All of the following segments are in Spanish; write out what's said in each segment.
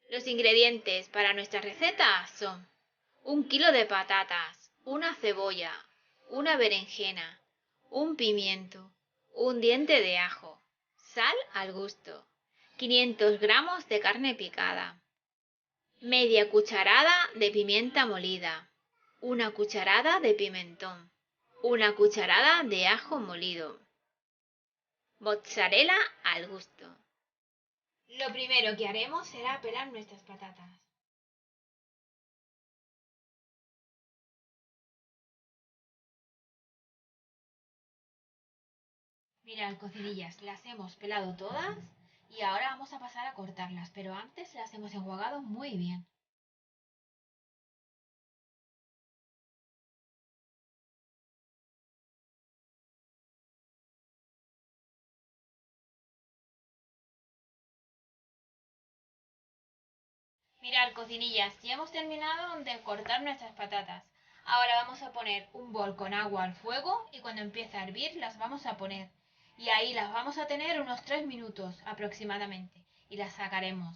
Los ingredientes para nuestra receta son 1 kilo de patatas, una cebolla, una berenjena, un pimiento, un diente de ajo, sal al gusto, 500 gramos de carne picada, media cucharada de pimienta molida, una cucharada de pimentón, una cucharada de ajo molido, mozzarella al gusto. Lo primero que haremos será pelar nuestras patatas. Mirad, cocinillas, las hemos pelado todas y ahora vamos a pasar a cortarlas, pero antes las hemos enjuagado muy bien. Mirad, cocinillas, ya hemos terminado de cortar nuestras patatas. Ahora vamos a poner un bol con agua al fuego y cuando empiece a hervir las vamos a poner. Y ahí las vamos a tener unos 3 minutos aproximadamente y las sacaremos.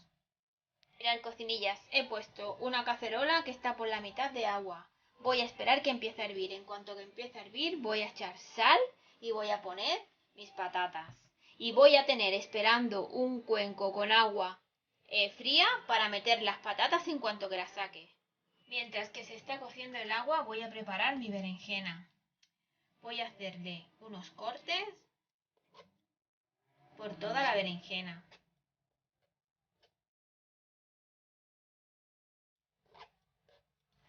Mirad, cocinillas, he puesto una cacerola que está por la mitad de agua. Voy a esperar que empiece a hervir. En cuanto que empiece a hervir voy a echar sal y voy a poner mis patatas. Y voy a tener esperando un cuenco con agua fría para meter las patatas en cuanto que las saque. Mientras que se está cociendo el agua voy a preparar mi berenjena. Voy a hacerle unos cortes por toda la berenjena.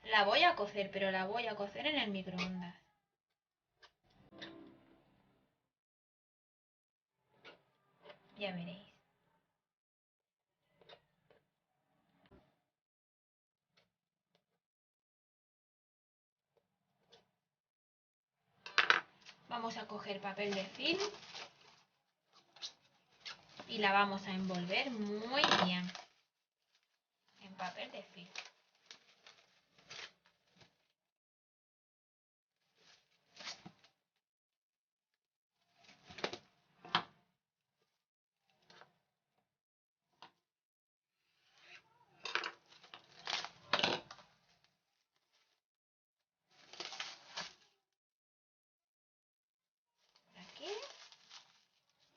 La voy a cocer, pero la voy a cocer en el microondas. Ya veréis. Vamos a coger papel de film y la vamos a envolver muy bien en papel de film. Por aquí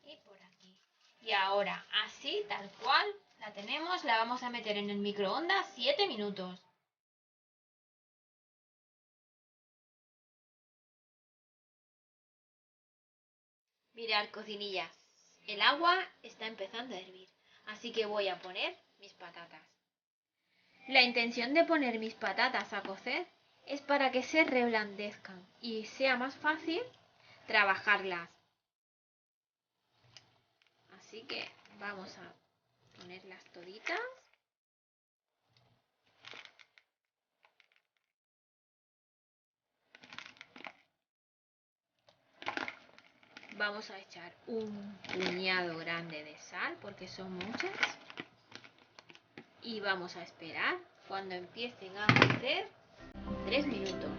y por aquí. Y ahora, así, tal cual, la tenemos, la vamos a meter en el microondas 7 minutos. Mirad, cocinillas, el agua está empezando a hervir, así que voy a poner mis patatas. La intención de poner mis patatas a cocer es para que se reblandezcan y sea más fácil trabajarlas. Así que vamos a ponerlas toditas. Vamos a echar un puñado grande de sal porque son muchas. Y vamos a esperar cuando empiecen a cocer 3 minutos.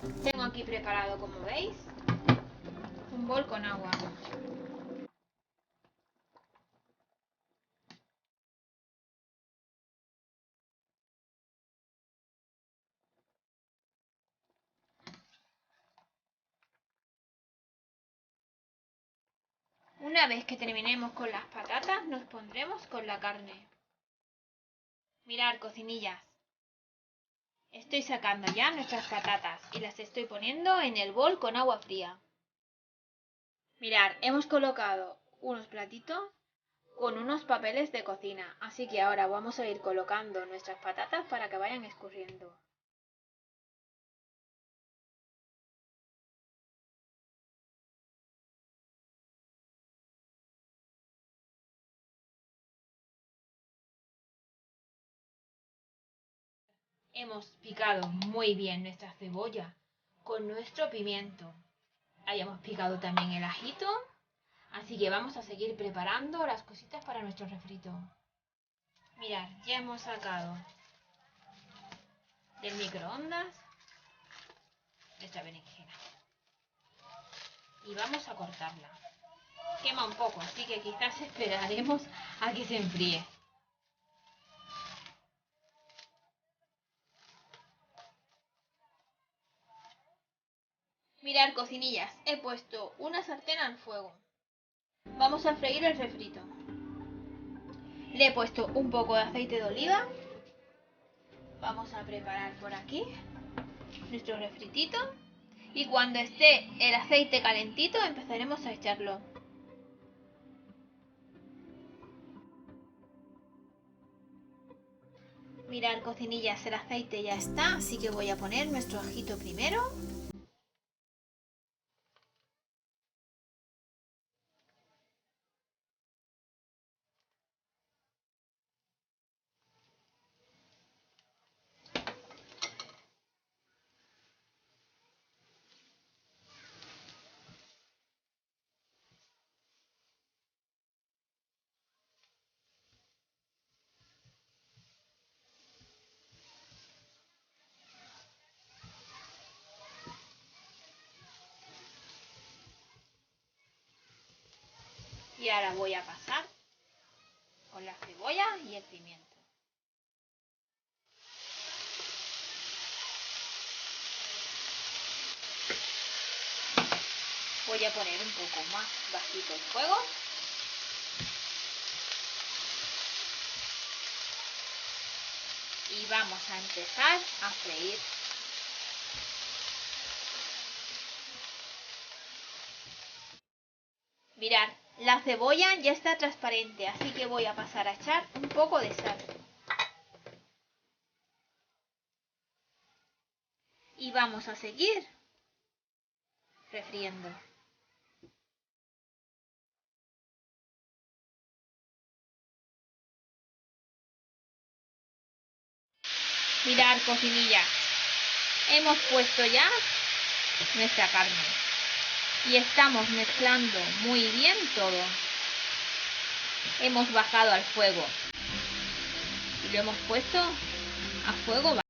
Tengo aquí preparado, como veis, un bol con agua. Una vez que terminemos con las patatas, nos pondremos con la carne. Mirad, cocinillas. Estoy sacando ya nuestras patatas y las estoy poniendo en el bol con agua fría. Mirad, hemos colocado unos platitos con unos papeles de cocina, así que ahora vamos a ir colocando nuestras patatas para que vayan escurriendo. Hemos picado muy bien nuestra cebolla con nuestro pimiento. Hayamos picado también el ajito, así que vamos a seguir preparando las cositas para nuestro refrito. Mirad, ya hemos sacado del microondas nuestra berenjena y vamos a cortarla. Quema un poco, así que quizás esperaremos a que se enfríe. Mirad, cocinillas, he puesto una sartén al fuego. Vamos a freír el refrito. Le he puesto un poco de aceite de oliva. Vamos a preparar por aquí nuestro refritito. Y cuando esté el aceite calentito empezaremos a echarlo. Mirad, cocinillas, el aceite ya está, así que voy a poner nuestro ajito primero. Y ahora voy a pasar con la cebolla y el pimiento. Voy a poner un poco más bajito el fuego. Y vamos a empezar a freír. Mirad, la cebolla ya está transparente, así que voy a pasar a echar un poco de sal. Y vamos a seguir refriendo. Mirad, cocinilla, hemos puesto ya nuestra carne y estamos mezclando muy bien todo. Hemos bajado al fuego y lo hemos puesto a fuego bajo.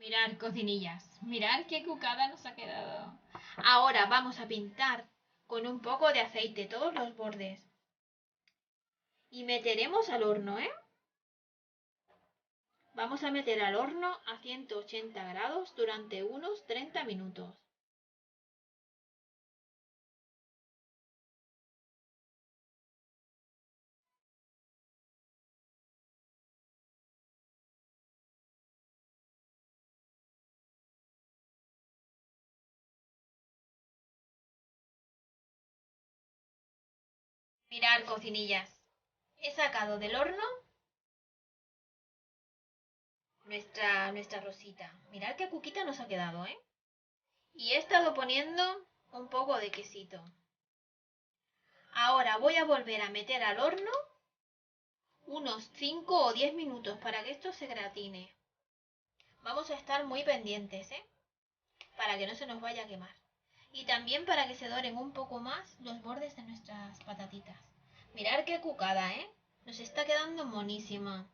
Mirad, cocinillas, mirad qué cucada nos ha quedado. Ahora vamos a pintar con un poco de aceite todos los bordes. Y meteremos al horno, ¿eh? Vamos a meter al horno a 180 grados durante unos 30 minutos. Mirad, cocinillas, he sacado del horno nuestra rosita. Mirad qué cuquita nos ha quedado, ¿eh? Y he estado poniendo un poco de quesito. Ahora voy a volver a meter al horno unos 5 o 10 minutos para que esto se gratine. Vamos a estar muy pendientes, ¿eh? Para que no se nos vaya a quemar. Y también para que se doren un poco más los bordes de nuestras patatitas. Mirad qué cucada, ¿eh? Nos está quedando monísima.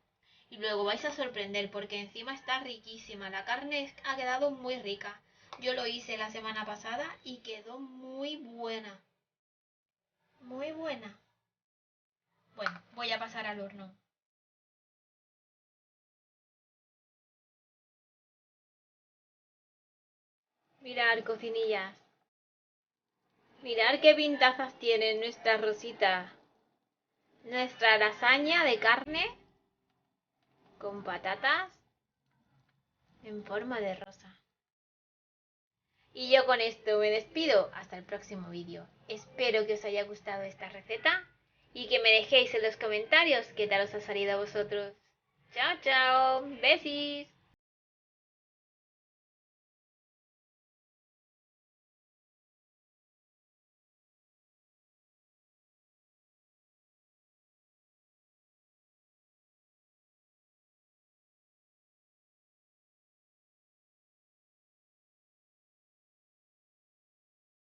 Y luego vais a sorprender porque encima está riquísima. La carne ha quedado muy rica. Yo lo hice la semana pasada y quedó muy buena. Muy buena. Bueno, voy a pasar al horno. Mirad, cocinillas. Mirad qué pintazas tiene nuestra rosita. Nuestra lasaña de carne con patatas en forma de rosa. Y yo con esto me despido hasta el próximo vídeo. Espero que os haya gustado esta receta y que me dejéis en los comentarios qué tal os ha salido a vosotros. Chao, chao. Besis.